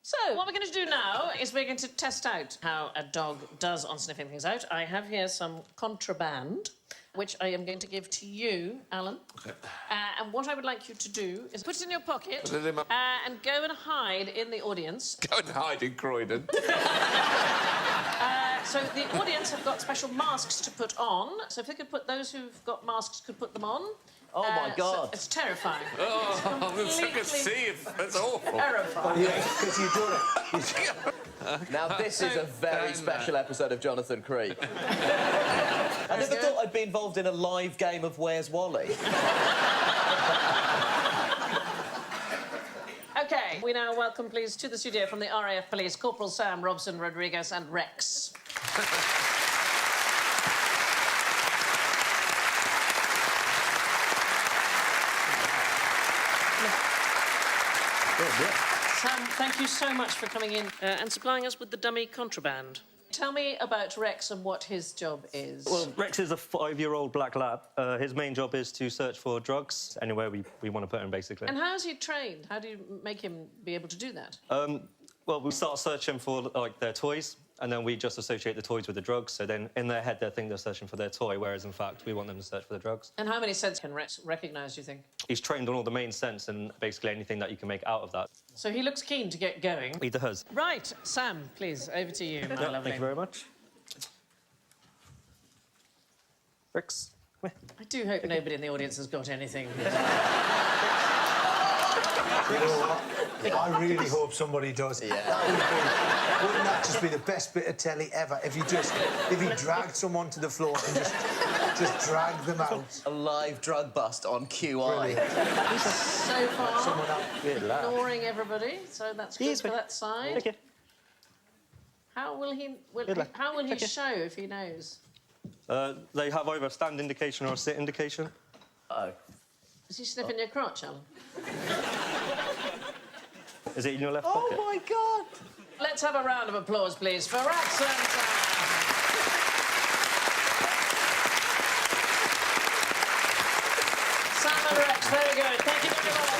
So, what we're going to do now is we're going to test out how a dog does on sniffing things out. I have here some contraband, which I am going to give to you, Alan. Okay. And what I would like you to do is put it in your pocket Put it in my... and go and hide in the audience. Go and hide in Croydon. So the audience have got special masks to put on. So if they could put those who've got masks could put them on. Oh, my God. So it's terrifying. Oh, I wish I could see it. That's awful. Terrifying. Yeah, because you've done it. Now, this is a very special episode of Jonathan Creek. I never thought I'd be involved in a live game of Where's Wally? OK, we now welcome, please, to the studio from the RAF Police, Corporal Sam, Robson, Rodriguez and Rex. Sam, thank you so much for coming in and supplying us with the dummy contraband. Tell me about Rex and what his job is. Well, Rex is a 5-year-old black lab. His main job is to search for drugs anywhere we want to put him, basically. And how's he trained? How do you make him be able to do that? Well, we start searching for, like, their toys, and then we just associate the toys with the drugs, so then in their head they think they're searching for their toy, whereas, in fact, we want them to search for the drugs. And how many scents can Rex recognise, do you think? He's trained on all the main scents and basically anything that you can make out of that. So he looks keen to get going. He does. Right, Sam, please, over to you, my lovely. Thank you very much. Rex, come here. I do hope nobody in the audience has got anything. You know what? I really hope somebody does. Yeah. Wouldn't that just be the best bit of telly ever if he dragged someone to the floor and just dragged them out? A live drug bust on QI. So far, Someone up. ignoring everybody, so that's good for that side. Okay. How will he show if he knows? They have either a stand indication or a sit indication. Oh. Is he sniffing your crotch, Alan? Is it in your left pocket? Oh, my God! Let's have a round of applause, please, for Rex and Sam. Sam and Rex, very good. Thank you very much.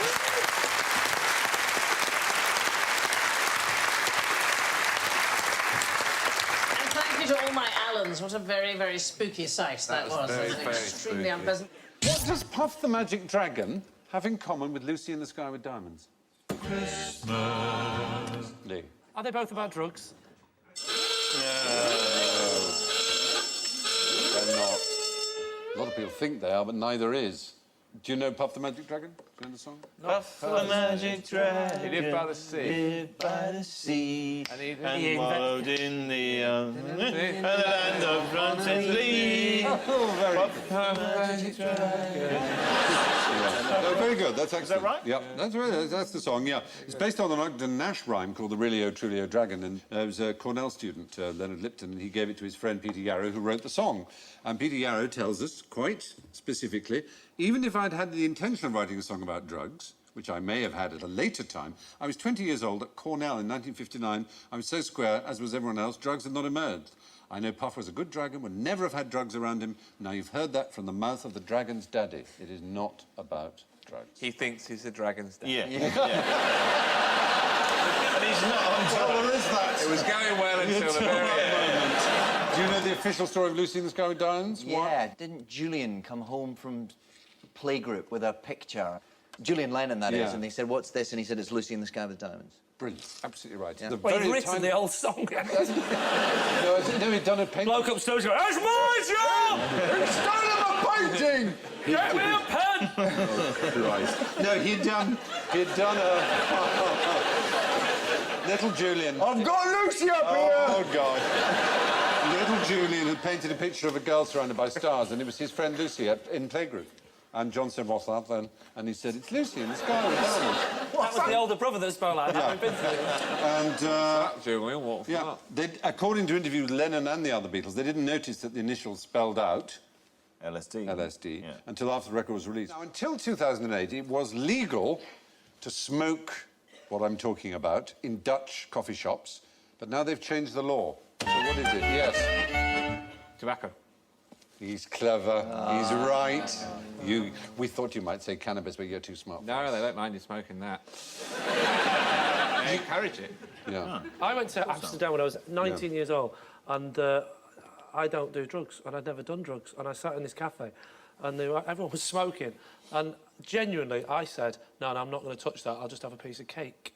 And thank you to all my Allans. What a very, very spooky sight that was. Very, It was very extremely spooky. unpleasant. What does Puff the Magic Dragon have in common with Lucy in the Sky with Diamonds? Christmas. Lee. Are they both about drugs? They're not. A lot of people think they are, but neither is. Do you know Puff the Magic Dragon? Do you know the song? Puff the magic dragon. He lived by the sea. Lived by the sea. And he Wallowed in the land of Bronson Lee. Oh, very Puff the magic dragon. No, very good. That's excellent. Is that right? Yeah, that's right. That's the song, yeah. It's based on an Ogden Nash rhyme called the Really O Truly O Dragon, and it was a Cornell student, Leonard Lipton, and he gave it to his friend Peter Yarrow, who wrote the song. And Peter Yarrow tells us, quite specifically, even if I'd had the intention of writing a song about drugs, which I may have had at a later time, I was 20 years old at Cornell in 1959. I was so square, as was everyone else, drugs had not emerged. I know Puff was a good dragon, would never have had drugs around him. Now you've heard that from the mouth of the dragon's daddy. It is not about drugs. He thinks he's a dragon's dad. Yeah. And he's not on top. Well, there is that. It was going well until the very end. Do you know the official story of Lucy in the Sky with Diamonds? Yeah, didn't Julian come home from playgroup with a picture? Julian Lennon, that is, Yeah. and they said, "What's this?" And he said, "It's Lucy in the Sky with Diamonds." Brilliant. Absolutely right. Yeah. The Well, very he's written tiny- the whole song. No, he'd done a painting. Bloke upstairs going, that's my job! He stole a painting! Get me a pen! Christ. No, he'd done a... Little Julian... I've got Lucy up Oh, God. Little Julian had painted a picture of a girl surrounded by stars, and it was his friend Lucy in playgroup. And John said, "What's that, then?" And he said, "It's Lucy in the Sky with Diamonds." That was the older brother that spoke like that. We've been through that. And, Julian, what for yeah, according to interviews with Lennon and the other Beatles, they didn't notice that the initials spelled out LSD until after the record was released. Now, until 2008, it was legal to smoke what I'm talking about in Dutch coffee shops, but now they've changed the law. So what is it? Yes. Tobacco. He's clever. He's right. We thought you might say cannabis, but you're too smart. No, they don't mind you smoking that. I encourage it. Yeah. I went to Amsterdam when I was 19 years old, and I don't do drugs, and I'd never done drugs, and I sat in this cafe, and everyone was smoking, and genuinely, I said, no, I'm not going to touch that, I'll just have a piece of cake.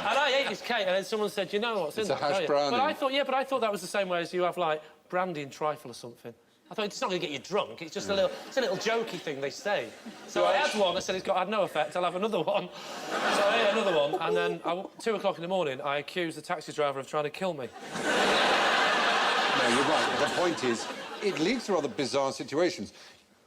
And I ate this cake, and then someone said, you know what's in that? It's a hash brownie. But I thought that was the same way as you have, like, brandy and trifle or something. I thought it's not going to get you drunk. It's just a little jokey thing they say. So I had one. I said had no effect. I'll have another one. So I ate another one, and then 2 o'clock in the morning, I accused the taxi driver of trying to kill me. No, you're right. The point is, it leads to rather bizarre situations.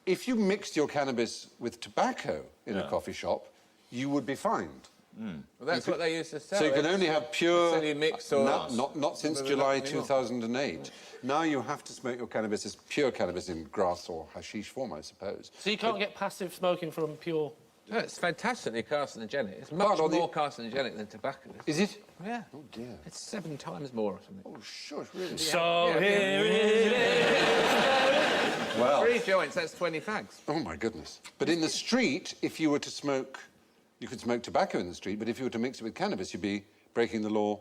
If you mixed your cannabis with tobacco in a coffee shop, you would be fined. Well, that's what they used to sell. So you can only have pure... Silly mix or... Not since July 2008. Now you have to smoke your cannabis as pure cannabis in grass or hashish form, I suppose. So you can't get passive smoking from pure... No, it's fantastically carcinogenic. It's much more carcinogenic than tobacco. Is it? Yeah. Oh, dear. It's 7 times more or something. Oh, sure, really. So here it is. Well... 3 joints, that's 20 fags. Oh, my goodness. But in the street, if you were to smoke... You could smoke tobacco in the street, but if you were to mix it with cannabis, you'd be breaking the law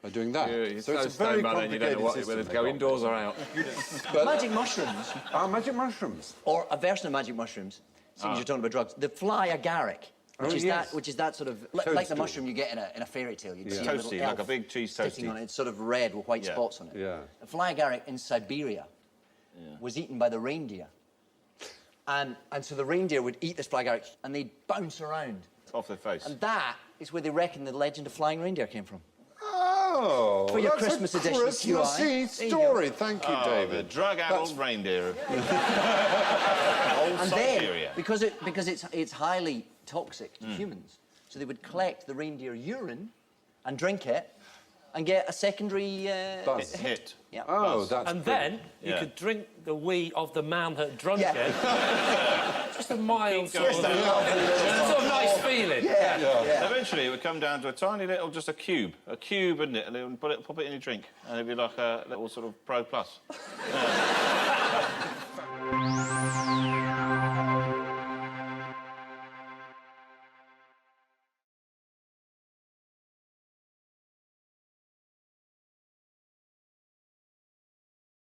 by doing that. Yeah, so it's a very and you don't know whether to go indoors or out. Magic mushrooms. Magic mushrooms. Or a version of magic mushrooms. Seeing you're talking about drugs. The fly agaric, which is that sort of... like the mushroom you get in a fairy tale. You'd see a little Toasty, elf like a big cheese sticking toasty. on it. It's sort of red with white spots on it. Yeah. The fly agaric in Siberia was eaten by the reindeer. And so the reindeer would eat this fly agaric and they'd bounce around. Off their face. And that is where they reckon the legend of flying reindeer came from. Oh, For your that's Christmas a edition of Christmassy QI. story. Thank you, The David. drug-addled reindeer. And then, Siberia. because it's highly toxic to humans, so they would collect the reindeer urine and drink it and get a secondary Buzz. Hit. Yeah. Oh, that's And brilliant. then you could drink the wee of the man that drunk Yeah. it. Just a mild sort of, Just a lovely little sort of nice feeling. Yeah. Eventually, it would come down to a tiny little, just a cube, wouldn't it? And they would pop it in your drink, and it'd be like a little sort of Pro Plus.